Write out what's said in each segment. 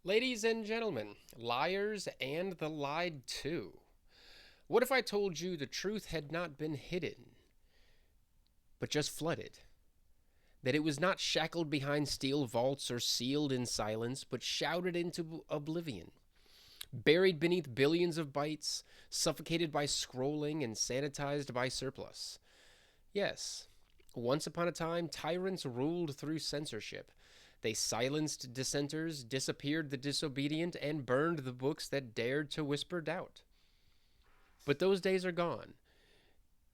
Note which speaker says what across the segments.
Speaker 1: Ladies and gentlemen, liars and the lied to. What if I told you the truth had not been hidden, but just flooded? That it was not shackled behind steel vaults or sealed in silence, but shouted into oblivion? Buried beneath billions of bytes, suffocated by scrolling and sanitized by surplus. Yes, once upon a time, tyrants ruled through censorship. They silenced dissenters, disappeared the disobedient, and burned the books that dared to whisper doubt. But those days are gone.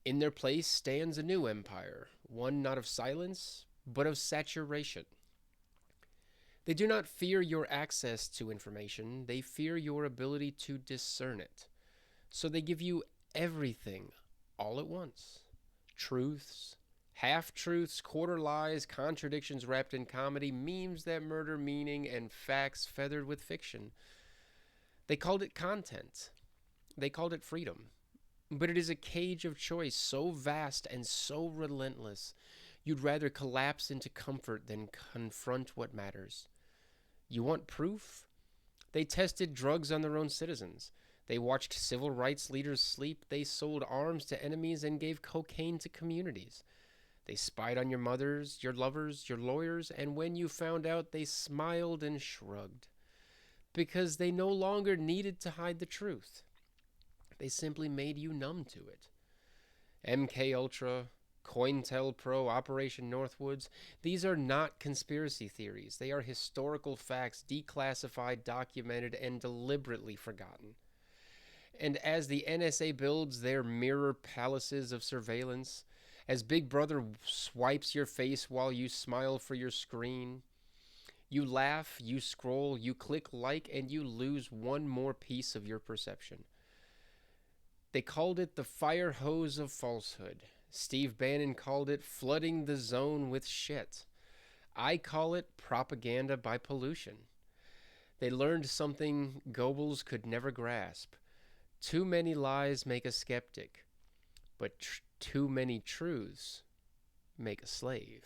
Speaker 1: In their place stands a new empire, one not of silence, but of saturation. They do not fear your access to information, they fear your ability to discern it. So they give you everything all at once: truths, half truths, quarter lies, contradictions wrapped in comedy, memes that murder meaning, and facts feathered with fiction. They called it content. They called it freedom. But it is a cage of choice so vast and so relentless, you'd rather collapse into comfort than confront what matters. You want proof? They tested drugs on their own citizens. They watched civil rights leaders sleep. They sold arms to enemies and gave cocaine to communities. They spied on your mothers, your lovers, your lawyers, and when you found out, they smiled and shrugged. Because they no longer needed to hide the truth. They simply made you numb to it. MK Ultra, COINTELPRO, Operation Northwoods, these are not conspiracy theories. They are historical facts, declassified, documented, and deliberately forgotten. And as the NSA builds their mirror palaces of surveillance, as Big Brother swipes your face while you smile for your screen, you laugh, you scroll, you click like, and you lose one more piece of your perception. They called it the fire hose of falsehood. Steve Bannon called it flooding the zone with shit. I call it propaganda by pollution. They learned something Goebbels could never grasp. Too many lies make a skeptic, but too many truths make a slave.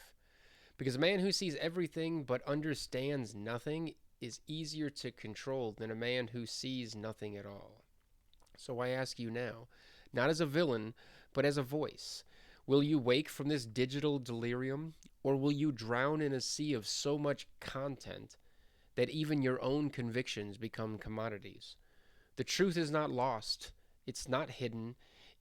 Speaker 1: Because a man who sees everything but understands nothing is easier to control than a man who sees nothing at all. So I ask you now, not as a villain, but as a voice, will you wake from this digital delirium, or will you drown in a sea of so much content that even your own convictions become commodities? The truth is not lost, it's not hidden,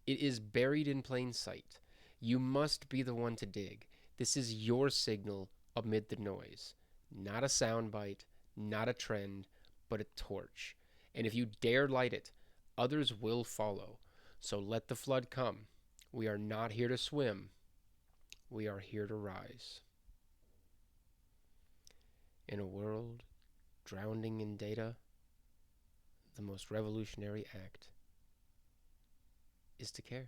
Speaker 1: it is buried in plain sight. You must be the one to dig. This is your signal amid the noise. Not a soundbite, not a trend, but a torch. And if you dare light it, others will follow. So let the flood come. We are not here to swim. We are here to rise. In a world drowning in data, the most revolutionary act is to care.